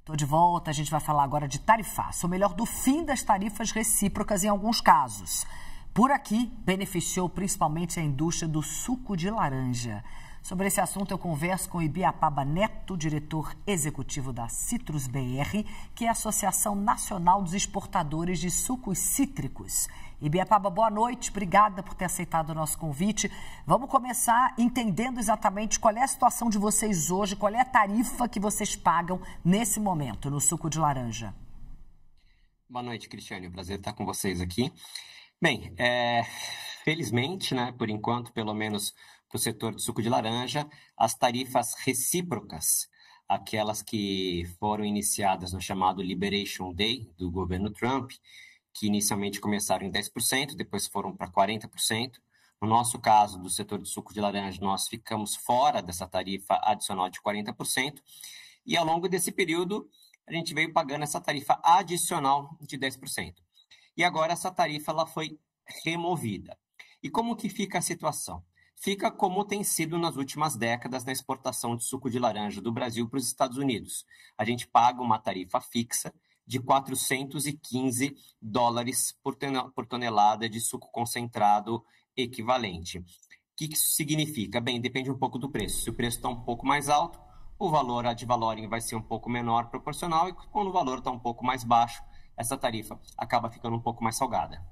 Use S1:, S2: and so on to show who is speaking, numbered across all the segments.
S1: Estou de volta, a gente vai falar agora de tarifaço, ou melhor, do fim das tarifas recíprocas em alguns casos. Por aqui, beneficiou principalmente a indústria do suco de laranja. Sobre esse assunto, eu converso com Ibiapaba Neto, diretor executivo da Citrus BR, que é a Associação Nacional dos Exportadores de Sucos Cítricos. Ibiapaba, boa noite, obrigada por ter aceitado o nosso convite. Vamos começar entendendo exatamente qual é a situação de vocês hoje, qual é a tarifa que vocês pagam nesse momento no suco de laranja.
S2: Boa noite, Cristiane, prazer estar com vocês aqui. Bem, felizmente, né, por enquanto, pelo menos para o setor de suco de laranja, as tarifas recíprocas, aquelas que foram iniciadas no chamado Liberation Day do governo Trump, que inicialmente começaram em 10%, depois foram para 40%. No nosso caso, do setor de suco de laranja, nós ficamos fora dessa tarifa adicional de 40%, e ao longo desse período, a gente veio pagando essa tarifa adicional de 10%. E agora essa tarifa ela foi removida. E como que fica a situação? Fica como tem sido nas últimas décadas na exportação de suco de laranja do Brasil para os Estados Unidos. A gente paga uma tarifa fixa de $415 por tonelada de suco concentrado equivalente. O que isso significa? Bem, depende um pouco do preço. Se o preço está um pouco mais alto, o valor ad valorem vai ser um pouco menor proporcional, e quando o valor está um pouco mais baixo, essa tarifa acaba ficando um pouco mais salgada.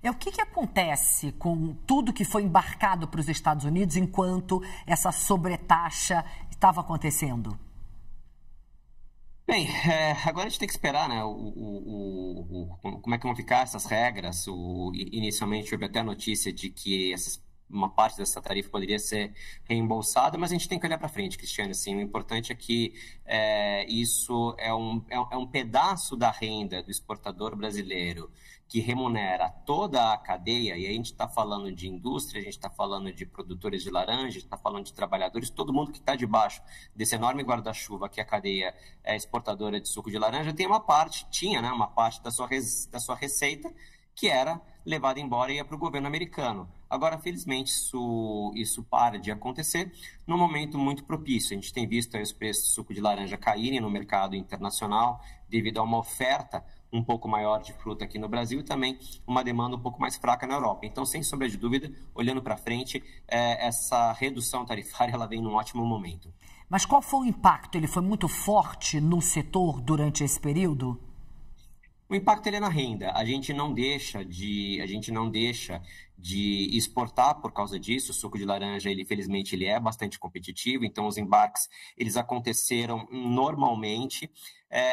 S1: O que acontece com tudo que foi embarcado para os Estados Unidos enquanto essa sobretaxa estava acontecendo?
S2: Bem, agora a gente tem que esperar, né, como é que vão ficar essas regras. Inicialmente houve até a notícia de que uma parte dessa tarifa poderia ser reembolsada, mas a gente tem que olhar para frente, Cristiane. Assim, o importante é que isso é um pedaço da renda do exportador brasileiro que remunera toda a cadeia, e aí a gente está falando de indústria, a gente está falando de produtores de laranja, a gente está falando de trabalhadores, todo mundo que está debaixo desse enorme guarda-chuva que é a cadeia exportadora de suco de laranja tinha, né, uma parte da sua receita que era levada embora e ia para o governo americano. Agora, felizmente, isso para de acontecer num momento muito propício. A gente tem visto aí os preços de suco de laranja caírem no mercado internacional devido a uma oferta um pouco maior de fruta aqui no Brasil e também uma demanda um pouco mais fraca na Europa. Então, sem sombra de dúvida, olhando para frente, essa redução tarifária ela vem num ótimo momento.
S1: Mas qual foi o impacto? Ele foi muito forte no setor durante esse período?
S2: O impacto ele é na renda. A gente não deixa de exportar por causa disso. O suco de laranja, felizmente, ele é bastante competitivo, então os embarques eles aconteceram normalmente.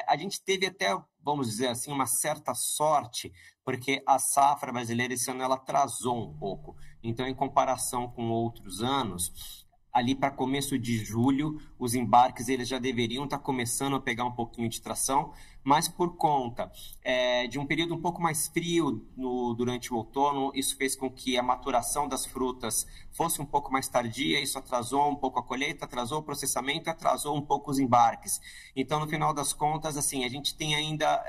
S2: A gente teve até, vamos dizer assim, uma certa sorte, porque a safra brasileira esse ano ela atrasou um pouco. Então, em comparação com outros anos, ali para começo de julho, os embarques eles já deveriam estar começando a pegar um pouquinho de tração, mas por conta de um período um pouco mais frio durante o outono, isso fez com que a maturação das frutas fosse um pouco mais tardia, isso atrasou um pouco a colheita, atrasou o processamento, atrasou um pouco os embarques. Então, no final das contas, assim, a gente tem ainda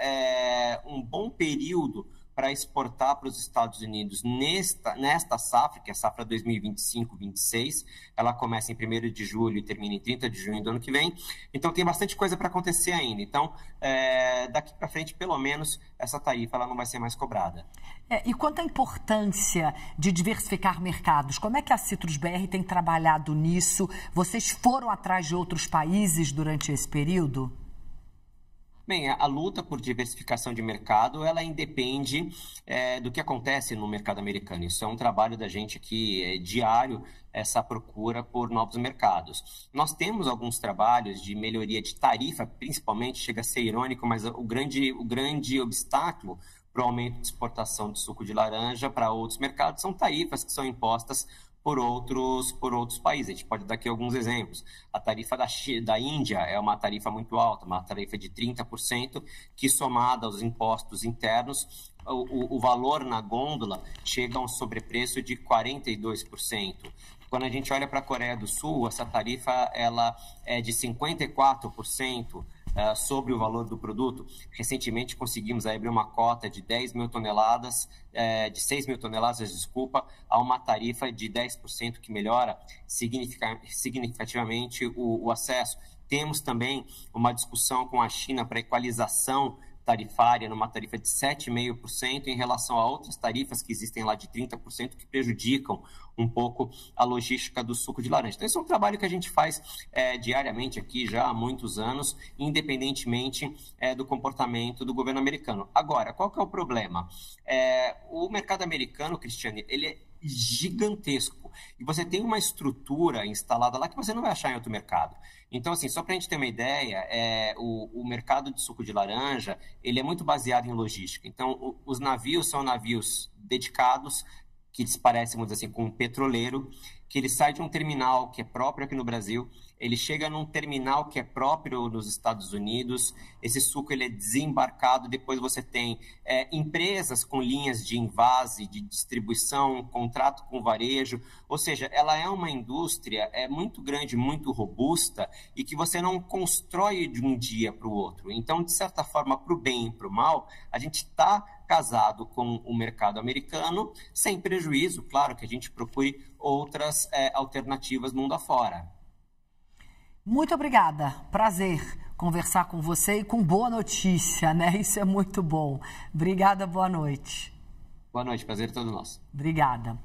S2: um bom período para exportar para os Estados Unidos nesta safra, que é a safra 2025-26, ela começa em 1º de julho e termina em 30 de junho do ano que vem, então tem bastante coisa para acontecer ainda. Então, daqui para frente, pelo menos, essa tarifa ela não vai ser mais cobrada.
S1: E quanto à importância de diversificar mercados, como é que a Citrus BR tem trabalhado nisso? Vocês foram atrás de outros países durante esse período?
S2: Bem, a luta por diversificação de mercado, ela independe do que acontece no mercado americano. Isso é um trabalho da gente aqui diário, essa procura por novos mercados. Nós temos alguns trabalhos de melhoria de tarifa, principalmente, chega a ser irônico, mas o grande obstáculo para o aumento de exportação de suco de laranja para outros mercados são tarifas que são impostas por outros países. A gente pode dar aqui alguns exemplos. A tarifa da Índia é uma tarifa muito alta, uma tarifa de 30%, que somada aos impostos internos, o valor na gôndola chega a um sobrepreço de 42%. Quando a gente olha para a Coreia do Sul, essa tarifa ela é de 54%. Sobre o valor do produto. Recentemente conseguimos abrir uma cota de 10 mil toneladas, de 6 mil toneladas, desculpa, a uma tarifa de 10% que melhora significativamente o acesso. Temos também uma discussão com a China para equalização tarifária numa tarifa de 7,5% em relação a outras tarifas que existem lá de 30% que prejudicam um pouco a logística do suco de laranja. Então, esse é um trabalho que a gente faz diariamente aqui já há muitos anos, independentemente do comportamento do governo americano. Agora, qual que é o problema? O mercado americano, Cristiane, ele é gigantesco. E você tem uma estrutura instalada lá que você não vai achar em outro mercado. Então, assim, só para a gente ter uma ideia, o mercado de suco de laranja, ele é muito baseado em logística. Então, os navios são navios dedicados, que se parecem, vamos dizer assim, com um petroleiro, que ele sai de um terminal que é próprio aqui no Brasil, ele chega num terminal que é próprio nos Estados Unidos, esse suco ele é desembarcado, depois você tem empresas com linhas de envase, de distribuição, contrato com varejo, ou seja, ela é uma indústria muito grande, muito robusta e que você não constrói de um dia para o outro. Então, de certa forma, para o bem e para o mal, a gente está casado com o mercado americano, sem prejuízo, claro que a gente procure outras alternativas mundo afora.
S1: Muito obrigada. Prazer conversar com você e com boa notícia, né? Isso é muito bom. Obrigada, boa noite.
S2: Boa noite, prazer todo nosso.
S1: Obrigada.